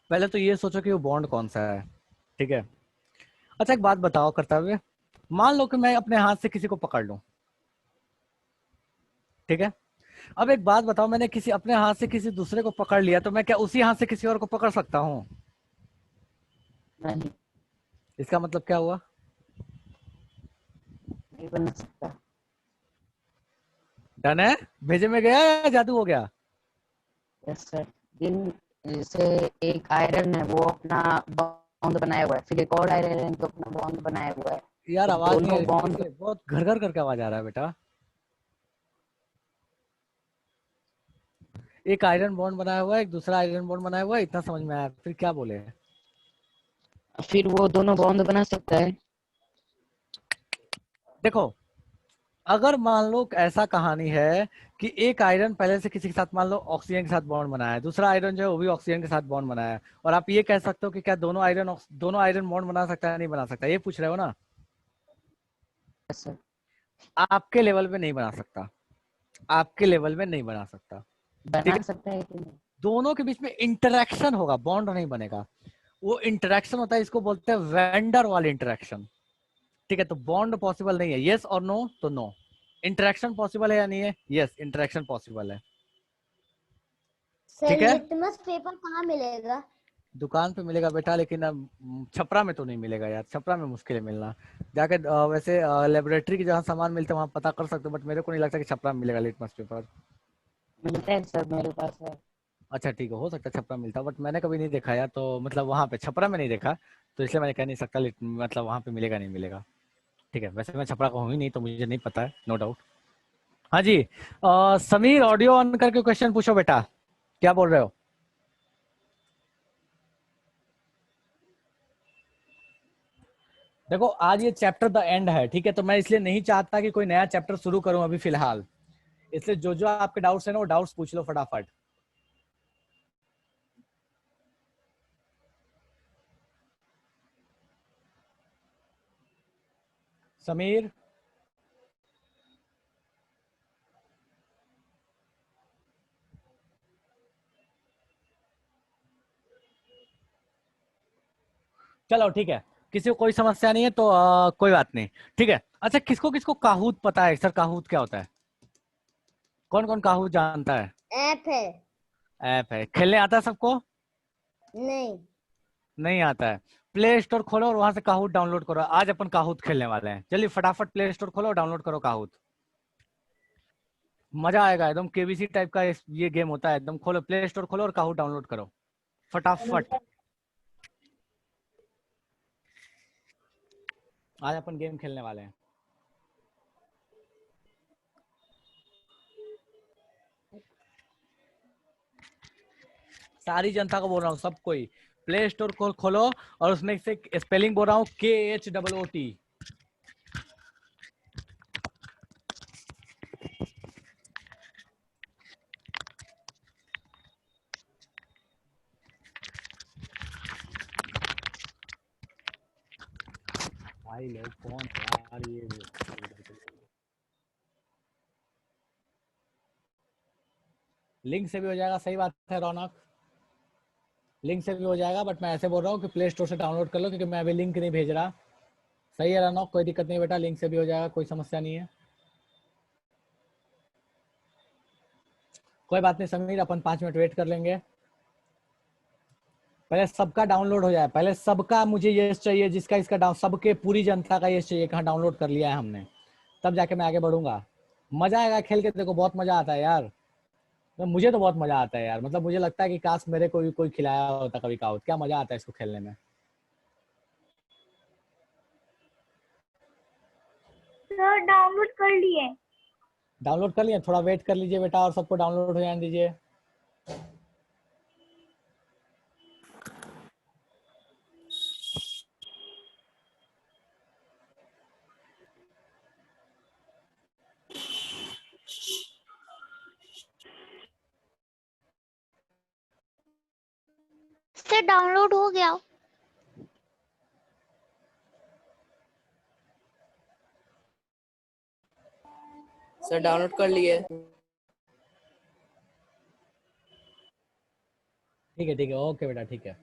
पहले तो ये सोचो कि वो बॉन्ड कौन सा है। ठीक है अच्छा एक बात बताओ कर्तव्य, मान लो कि मैं अपने हाथ से किसी को पकड़ लूं, ठीक है? अब एक बात बताओ, मैंने किसी अपने हाथ से किसी दूसरे को पकड़ लिया, तो मैं क्या उसी हाथ से किसी और को पकड़ सकता हूँ? नहीं, इसका मतलब क्या हुआ? नहीं बना सकता। डन है? भेजे में गया या जादू हो गया? Yes sir. इन जैसे एक आयरन है वो अपना बॉन्ड बनाया हुआ है, फिर एक और आयरन है जो अपना बॉन्ड बनाया हुआ है, यार तो आवाज नहीं आ दोनों रही, फिर बॉन्ड। से बहुत घर घर करके आवाज आ रहा है बेटा। एक आयरन बॉन्ड बनाया हुआ है, एक दूसरा आयरन बॉन्ड बनाया हुआ है, इतना समझ में आया, फिर क्या बोले? फिर वो दोनों बॉन्ड बना सकता है। देखो अगर मान लो ऐसा कहानी है कि एक आयरन पहले से किसी के साथ मान लो ऑक्सीजन के साथ बॉन्ड बनाया है, दूसरा आयरन जो है वो भी ऑक्सीजन के साथ बॉन्ड बनाया है, और आप ये कह सकते हो कि क्या दोनों आयरन बॉन्ड बना सकता है नहीं बना सकता, ये पूछ रहे हो ना? Yes sir. आपके लेवल पे नहीं बना सकता, आपके लेवल में नहीं बना सकता। ठीक बना है सकता है कि नहीं? दोनों के बीच में इंटरेक्शन होगा, बॉन्ड नहीं बनेगा। वो इंटरेक्शन होता है, इसको बोलते हैं वेंडर वाली इंटरेक्शन। ठीक है तो बॉन्ड पॉसिबल नहीं है, यस और नो, तो नो। इंटरेक्शन पॉसिबल है या नहीं है? यस इंटरेक्शन पॉसिबल है। सर ठीक है लिटमस पेपर कहाँ मिलेगा? दुकान पे मिलेगा बेटा, लेकिन अब छपरा में तो नहीं मिलेगा यार, छपरा में मुश्किल है मिलना। जाके वैसे लेबोरेटरी के जहाँ सामान मिलते हैं वहाँ पता कर सकते हो, बट मेरे को नहीं लगता कि छपरा में मिलेगा लिटमस पेपर। मिलता है सर, मेरे पास है। अच्छा ठीक है, हो सकता है छपरा मिलता, बट मैंने कभी नहीं देखा यार, तो मतलब वहाँ पे छपरा में नहीं देखा, तो इसलिए मैंने कह नहीं सकता मतलब वहाँ पे मिलेगा नहीं मिलेगा। ठीक है वैसे मैं छपरा का हूँ ही नहीं, तो मुझे नहीं पता है, नो डाउट। हाँ जी समीर ऑडियो ऑन करके क्वेश्चन पूछो बेटा, क्या बोल रहे हो? देखो आज ये चैप्टर द एंड है, ठीक है, तो मैं इसलिए नहीं चाहता कि कोई नया चैप्टर शुरू करूं अभी फिलहाल, इसलिए जो जो आपके डाउट्स है ना वो डाउट्स पूछ लो फटाफट। समीर चलो ठीक है, किसी को कोई समस्या नहीं है तो कोई बात नहीं। ठीक है अच्छा किसको किसको काहूत पता है? सर काहूत क्या होता है? कौन कौन काहूत जानता है? ऐप है। ऐप है, खेलने आता है सबको? नहीं। नहीं आता है? प्ले स्टोर खोलो और वहां से काहूत डाउनलोड करो, आज अपन काहूत खेलने वाले हैं, चलिए फटाफट प्ले स्टोर खोलो और डाउनलोड करो काहूत। मजा आएगा एकदम, केबीसी टाइप का ये गेम होता है एकदम। खोलो, प्ले स्टोर खोलो और काहू डाउनलोड करो फटाफट। आज अपन गेम खेलने वाले हैं। सारी जनता को बोल रहा हूँ, सब कोई प्ले स्टोर को खोलो और उसमें से स्पेलिंग बोल रहा हूँ KHOOT। भाई लोग कौन है यार ये? लिंक से भी हो जाएगा, सही बात है रौनक, लिंक से भी हो जाएगा, बट मैं ऐसे बोल रहा हूँ कि प्ले स्टोर से डाउनलोड कर लो, क्योंकि मैं अभी लिंक नहीं भेज रहा। सही है रौनक, कोई दिक्कत नहीं बेटा, लिंक से भी हो जाएगा, कोई समस्या नहीं है। कोई बात नहीं समीर, अपन 5 मिनट वेट कर लेंगे। पहले सबका डाउनलोड हो जाए, पहले सबका मुझे यस चाहिए, जिसका इसका डाउन, सबके पूरी जनता का यस चाहिए, कहाँ डाउनलोड कर लिया है हमने, तब जाके मैं आगे बढ़ूंगा। मजा आएगा खेल के, देखो बहुत मजा आता है यार, तो मुझे तो बहुत मजा आता है यार, मतलब मुझे लगता है कि काश मेरे को भी कोई खिलाया होता कभी काउट, क्या मजा आता है इसको खेलने में। सर डाउनलोड कर लिए। डाउनलोड कर लिया, थोड़ा वेट कर लीजिए बेटा और सबको डाउनलोड हो जाने दीजिए। सर डाउनलोड हो गया। सर डाउनलोड कर लिए। ठीक है ओके बेटा, ठीक है।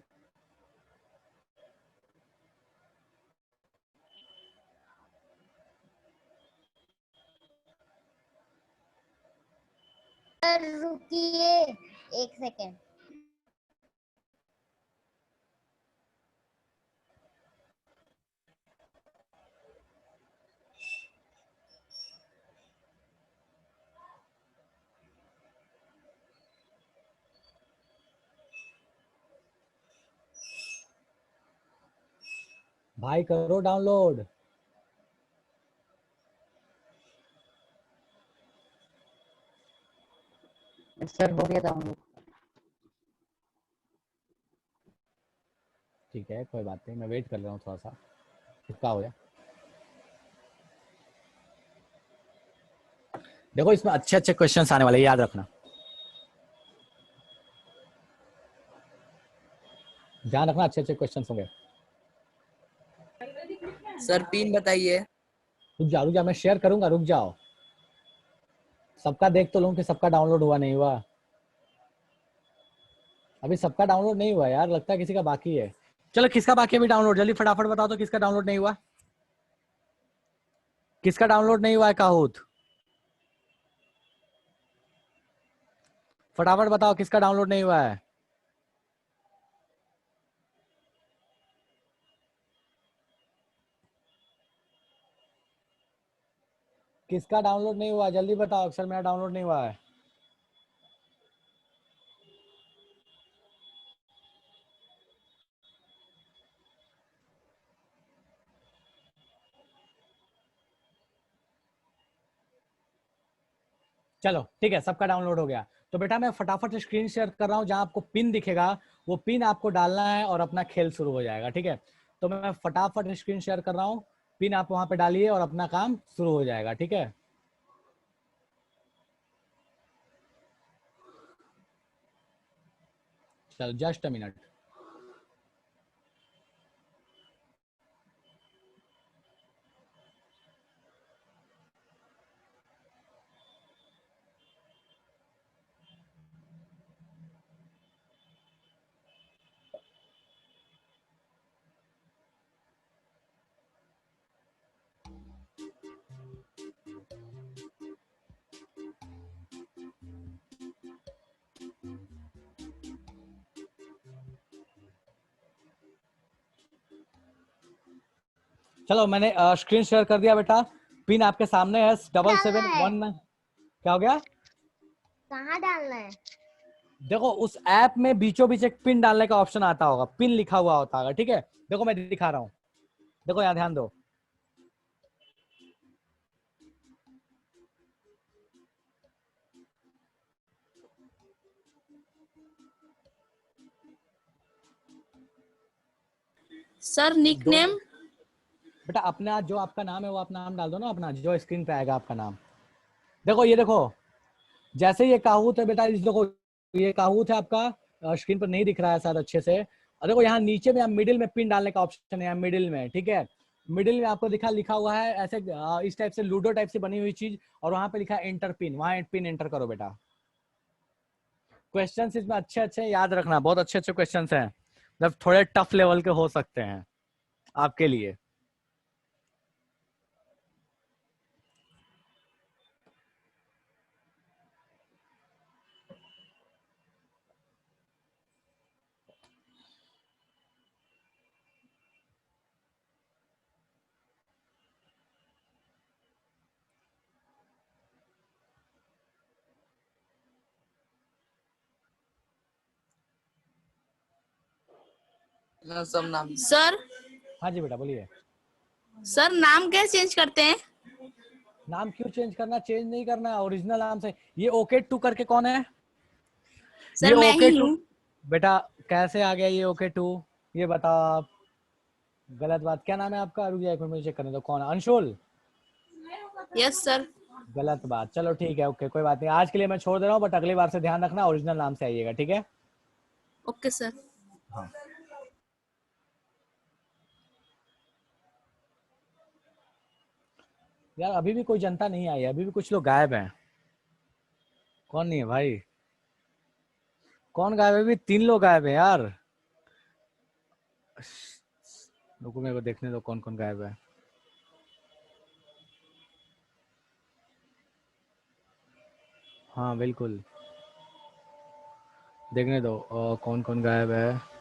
सर रुकिए 1 सेकेंड। भाई करो डाउनलोड। सर हो गया डाउनलोड। ठीक है कोई बात नहीं, मैं वेट कर रहा हूँ थोड़ा सा, कितना हो गया। देखो इसमें अच्छे अच्छे क्वेश्चंस आने वाले, याद रखना, ध्यान रखना, अच्छे अच्छे क्वेश्चंस होंगे। सर पिन बताइए। रुक जा, मैं शेयर करूंगा, रुक जाओ, सबका देख तो लूं कि सबका डाउनलोड हुआ नहीं हुआ। अभी सबका डाउनलोड नहीं हुआ यार, लगता है किसी का बाकी है। चलो किसका बाकी है अभी डाउनलोड, जल्दी फटाफट बताओ तो किसका डाउनलोड नहीं हुआ, किसका डाउनलोड नहीं हुआ है काहूत, फटाफट बताओ किसका डाउनलोड नहीं हुआ है। किसका डाउनलोड नहीं हुआ जल्दी बताओ, अक्सर मेरा डाउनलोड नहीं हुआ है। चलो ठीक है, सबका डाउनलोड हो गया। तो बेटा मैं फटाफट स्क्रीन शेयर कर रहा हूँ, जहां आपको पिन दिखेगा वो पिन आपको डालना है और अपना खेल शुरू हो जाएगा, ठीक है। तो मैं फटाफट स्क्रीन शेयर कर रहा हूँ, पिन आप वहां पे डालिए और अपना काम शुरू हो जाएगा, ठीक है। चलो जस्ट अ मिनट। चलो मैंने स्क्रीन शेयर कर दिया बेटा, पिन आपके सामने है 771। क्या हो गया? कहाँ डालना है? देखो उस ऐप में बीचों बीच एक पिन डालने का ऑप्शन आता होगा, पिन लिखा हुआ होता होगा, ठीक है। देखो मैं दिखा रहा हूँ, देखो यहाँ ध्यान दो। Sir nickname. बेटा अपना जो आपका नाम है वो अपना नाम डाल दो ना, अपना जो स्क्रीन पे आएगा आपका नाम। देखो ये देखो, जैसे ये काहूत है बेटा, इस देखो ये काहूत है आपका, स्क्रीन पर नहीं दिख रहा है शायद अच्छे से। और देखो यहाँ नीचे में मिडिल में पिन डालने का ऑप्शन है, मिडिल में, ठीक है। मिडिल में आपको लिखा हुआ है ऐसे, इस टाइप से लूडो टाइप से बनी हुई चीज, और वहां पे लिखा है एंटर पिन, वहां पिन एंटर करो बेटा। क्वेश्चंस इसमें अच्छे अच्छे याद रखना, बहुत अच्छे अच्छे क्वेश्चंस हैं, मतलब थोड़े टफ लेवल के हो सकते हैं आपके लिए। सब नाम सर। हाँ जी बेटा बोलिए। सर नाम कैसे चेंज करते हैं? नाम क्यों चेंज करना, चेंज नहीं करना, ओरिजिनल नाम से। ये ओके टू करके कौन है? सर ये मैं ओके ही टू हूँ। बेटा कैसे आ गया ये ओके टू, ये बताओ आप। गलत बात। क्या नाम है आपका? रुक जाए एक मिनट मुझे चेक करने दो, कौन है? अंशुल? Yes sir. गलत बात। चलो ठीक है, ओके कोई बात नहीं, आज के लिए मैं छोड़ दे रहा हूँ, बट अगली बार से ध्यान रखना, ओरिजिनल नाम से आइएगा, ठीक है। Okay sir. हाँ यार अभी भी कोई जनता नहीं आई है, अभी भी कुछ लोग गायब हैं। कौन नहीं है भाई? कौन गायब है? अभी 3 लोग गायब है यार। रुको मेरे को देखने दो कौन कौन गायब है। हाँ बिल्कुल, देखने दो कौन कौन गायब है।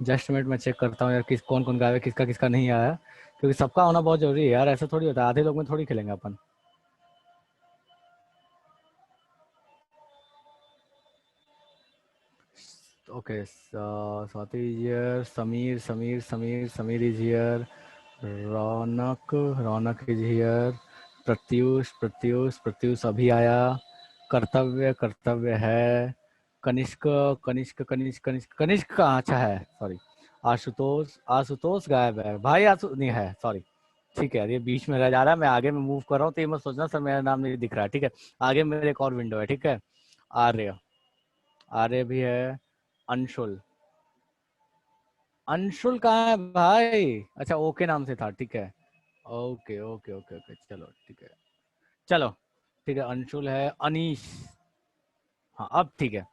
जस्ट मिनट में चेक करता हूँ यार, किस कौन कौन गायब है, किसका किसका नहीं आया, क्योंकि सबका होना बहुत जरूरी है यार, ऐसा थोड़ी होता है, आधे लोग में थोड़ी खेलेंगे अपन। Okay Swati is here, Sameer Sameer Sameer Sameer is here, Raunak Raunak is here, Pratyush Pratyush Pratyush अभी आया, कर्तव्य कर्तव्य है, कनिष्क कनिष्क कनिष्क कनिष्क कनिष्क कहाँ? अच्छा है, सॉरी। आशुतोष आशुतोष गायब है भाई, आशु नहीं है, सॉरी। ठीक है, ये बीच में रह जा रहा है, मैं आगे में मूव कर रहा हूँ, तो ये मत सोचना सर मेरा नाम नहीं दिख रहा है, ठीक है। आगे मेरे एक और विंडो है, ठीक है। आर्य, आर्य भी है। अंशुल, अंशुल कहाँ है भाई? अच्छा ओके नाम से था, ठीक है। ओके ओके ओके ओके, चलो ठीक है, चलो ठीक है। अंशुल है, अनीश, हाँ अब ठीक है,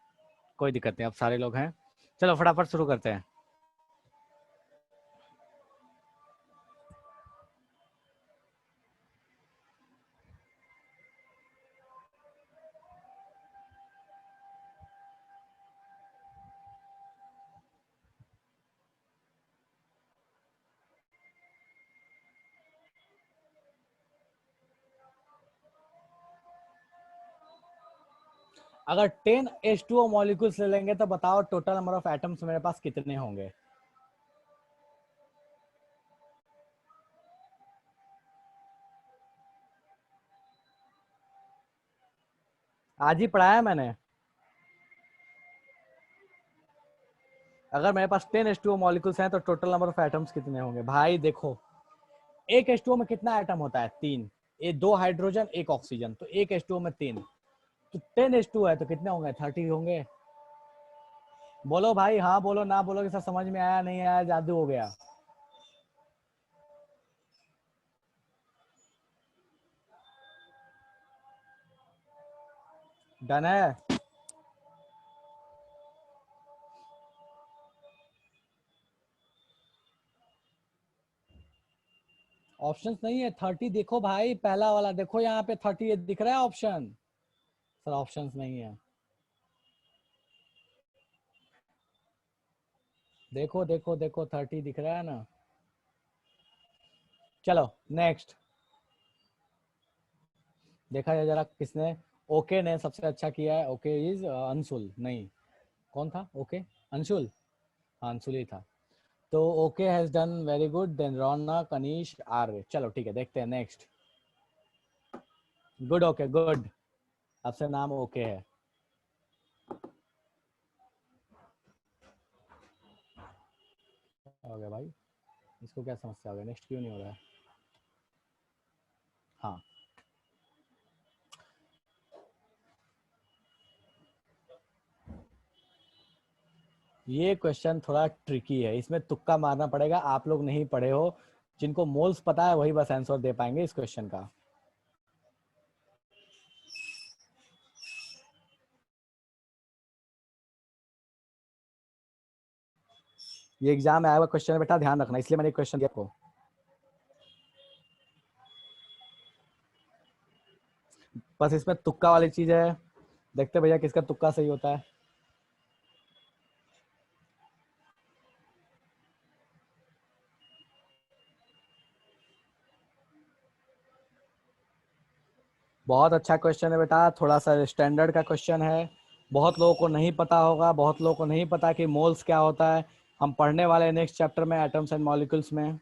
कोई दिक्कत नहीं, अब सारे लोग हैं। चलो फटाफट शुरू करते हैं। अगर 10 H2O मॉलिक्यूल्स ले लेंगे तो बताओ टोटल नंबर ऑफ एटम्स मेरे पास कितने होंगे? आज ही पढ़ाया मैंने। अगर मेरे पास 10 H2O मॉलिक्यूल्स हैं तो टोटल नंबर ऑफ एटम्स कितने होंगे? भाई देखो, एक H2O में कितना एटम होता है? 3। ये 2 हाइड्रोजन 1 ऑक्सीजन, तो एक H2O में 3, तो 10 H2O है तो कितने होंगे? 30 होंगे। बोलो भाई, हाँ बोलो, ना बोलो कि सर समझ में आया नहीं आया, जादू हो गया। डन है। ऑप्शंस नहीं है, 30 देखो भाई, पहला वाला देखो यहाँ पे 30 ये दिख रहा है ऑप्शन। सर ऑप्शंस नहीं है। देखो देखो देखो 30 दिख रहा है ना। चलो नेक्स्ट देखा जाए जरा किसने। ओके ने सबसे अच्छा किया है। ओके इज अंशुल, नहीं कौन था ओके? अंशुल, हाँ अंशुल ही था। तो okay has done very good, then Raunak, Anish, Arya. चलो ठीक है देखते हैं नेक्स्ट। गुड ओके गुड, आपसे नाम ओके है। हो गया भाई, इसको क्या समस्या हो गया, नेक्स्ट क्यों नहीं हो रहा है? हाँ ये क्वेश्चन थोड़ा ट्रिकी है, इसमें तुक्का मारना पड़ेगा। आप लोग नहीं पढ़े हो, जिनको मोल्स पता है वही बस आंसर दे पाएंगे इस क्वेश्चन का। ये एग्जाम में आया हुआ क्वेश्चन है बेटा, ध्यान रखना, इसलिए मैंने क्वेश्चन दिया आपको। बस इसमें तुक्का वाली चीज है, देखते भैया किसका तुक्का सही होता है। बहुत अच्छा क्वेश्चन है बेटा, थोड़ा सा स्टैंडर्ड का क्वेश्चन है। बहुत लोगों को नहीं पता होगा, बहुत लोगों को नहीं पता कि मोल्स क्या होता है। हम पढ़ने वाले हैं नेक्स्ट चैप्टर में एटम्स एंड मॉलिक्यूल्स में।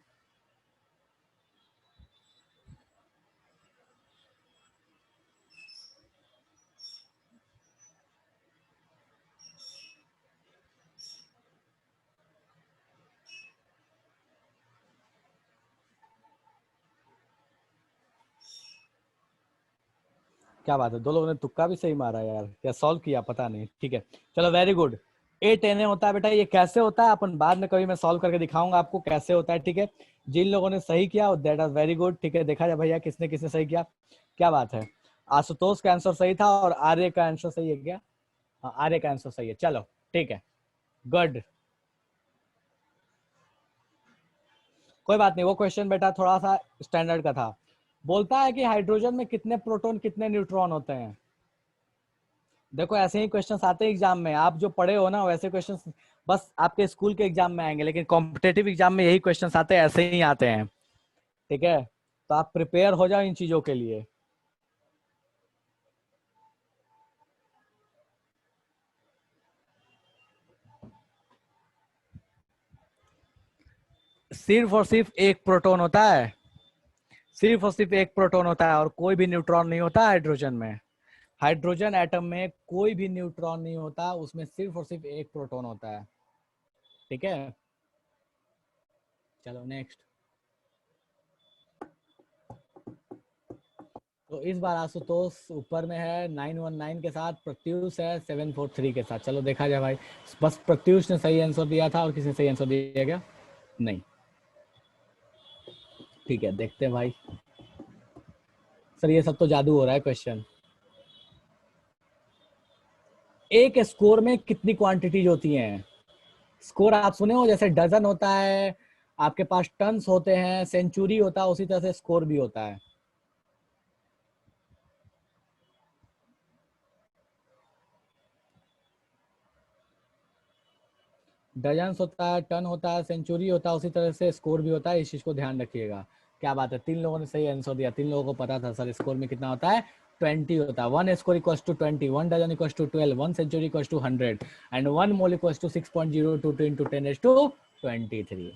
क्या बात है, दो लोगों ने तुक्का भी सही मारा यार, क्या सॉल्व किया पता नहीं। ठीक है चलो वेरी गुड। 8 Na होता है बेटा, ये कैसे होता है अपन बाद में कभी मैं सॉल्व करके दिखाऊंगा आपको कैसे होता है। ठीक है, जिन लोगों ने सही किया दैट आर वेरी गुड। ठीक है देखा जाए भैया किसने किसने सही किया। क्या बात है, आशुतोष का आंसर सही था और आर्य का आंसर सही है क्या? हाँ आर्य का आंसर सही है, चलो ठीक है गुड। कोई बात नहीं, वो क्वेश्चन बेटा थोड़ा सा स्टैंडर्ड का था। बोलता है कि हाइड्रोजन में कितने प्रोटॉन कितने न्यूट्रॉन होते हैं। देखो ऐसे ही क्वेश्चंस आते हैं एग्जाम में, आप जो पढ़े हो ना वैसे क्वेश्चंस बस आपके स्कूल के एग्जाम में आएंगे, लेकिन कॉम्पिटेटिव एग्जाम में यही क्वेश्चंस आते हैं, ऐसे ही आते हैं। ठीक है, तो आप प्रिपेयर हो जाओ इन चीजों के लिए। सिर्फ और सिर्फ एक प्रोटॉन होता है, सिर्फ और सिर्फ एक प्रोटॉन होता है, और कोई भी न्यूट्रॉन नहीं होता हाइड्रोजन में। हाइड्रोजन एटम में कोई भी न्यूट्रॉन नहीं होता, उसमें सिर्फ और सिर्फ एक प्रोटॉन होता है। ठीक है चलो नेक्स्ट। तो इस बार आशुतोष ऊपर में है 919 के साथ, प्रत्युष है 743 के साथ। चलो देखा जाए भाई, बस प्रत्युष ने सही आंसर दिया था और किसी ने सही आंसर दिया क्या? नहीं। ठीक है देखते हैं भाई। सर ये सब तो जादू हो रहा है क्वेश्चन। एक स्कोर में कितनी क्वांटिटीज होती हैं? स्कोर आप सुने हो, जैसे डजन होता है, आपके पास टन्स होते हैं, सेंचुरी होता है, उसी तरह से स्कोर भी होता है। डजन होता है, टन होता है, सेंचुरी होता है, उसी तरह से स्कोर भी होता है, इस चीज को ध्यान रखिएगा। क्या बात है, 3 लोगों ने सही आंसर दिया, 3 लोगों को पता था सर स्कोर में कितना होता है, 20 होता है। 1 score equals to 20, 1 dozen equals to 12, 1 century equals to 100 and 1 mole equals to 6.02 into 10⁻23।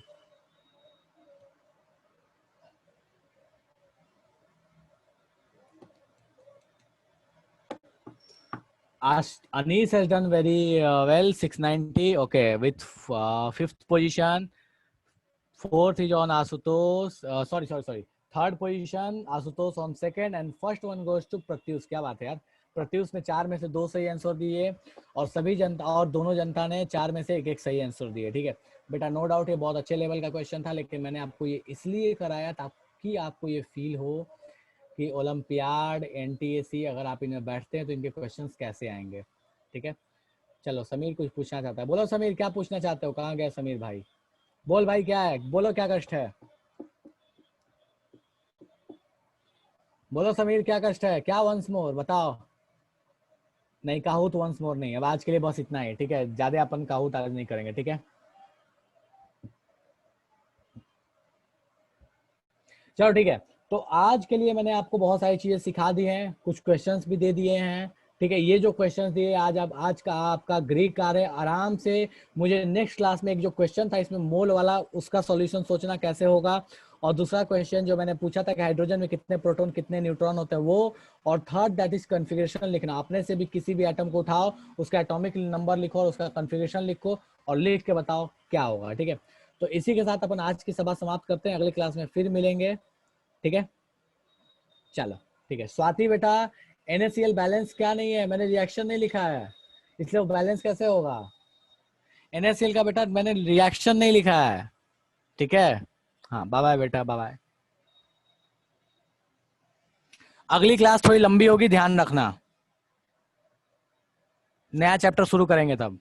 Anish has done very well, 690. Okay, with 5th position. 4th is on Asutosh. Sorry. 3rd position Asutosh on 2nd and first one goes to Pratyush। क्या बात है यार, प्रत्युष ने 4 में से 2 सही answer दिए और सभी जनता और दोनों जनता ने 4 में से 1-1 सही आंसर दिए। ठीक है बेटा, नो डाउट ये बहुत अच्छे लेवल का क्वेश्चन था, लेकिन मैंने आपको ये इसलिए कराया ताकि आपको ये फील हो कि ओलंपियाड एनटीएसी अगर आप इनमें बैठते हैं तो इनके क्वेश्चंस कैसे आएंगे। ठीक है चलो समीर कुछ पूछना चाहता है, बोलो समीर क्या पूछना चाहते हो, कहाँ गए समीर भाई? बोल भाई क्या है, बोलो क्या कष्ट है, बोलो समीर क्या कष्ट है, क्या वंस मोर बताओ। नहीं काहूत वंस मोर नहीं, अब आज के लिए बस इतना ही। ठीक है, ज्यादा अपन काहूत आज नहीं करेंगे। ठीक है चलो ठीक है, तो आज के लिए मैंने आपको बहुत सारी चीजें सिखा दी हैं, कुछ क्वेश्चंस भी दे दिए हैं। ठीक है, ये जो क्वेश्चंस दिए आज, आप आज का आपका ग्रीक कार्य आराम से, मुझे नेक्स्ट क्लास में एक जो क्वेश्चन था इसमें मोल वाला, उसका सॉल्यूशन सोचना कैसे होगा, और दूसरा क्वेश्चन जो मैंने पूछा था कि हाइड्रोजन में कितने प्रोटॉन कितने न्यूट्रॉन होते हैं वो, और थर्ड दैट इज कॉन्फ़िगरेशन लिखना। अपने से भी किसी भी एटम को उठाओ, उसका एटॉमिक नंबर लिखो और उसका कॉन्फ़िगरेशन लिखो और लिख के बताओ क्या होगा। ठीक है, तो इसी के साथ अपन आज की सभा समाप्त करते हैं, अगली क्लास में फिर मिलेंगे। ठीक है, चलो ठीक है। स्वाति बेटा, NaCl बैलेंस क्या नहीं है, मैंने रिएक्शन नहीं लिखा है, इसलिए वो बैलेंस कैसे होगा? NaCl का बेटा मैंने रिएक्शन नहीं लिखा है। ठीक है, हाँ, बाय बाय बेटा, बाय बाय। अगली क्लास थोड़ी लंबी होगी, ध्यान रखना, नया चैप्टर शुरू करेंगे तब।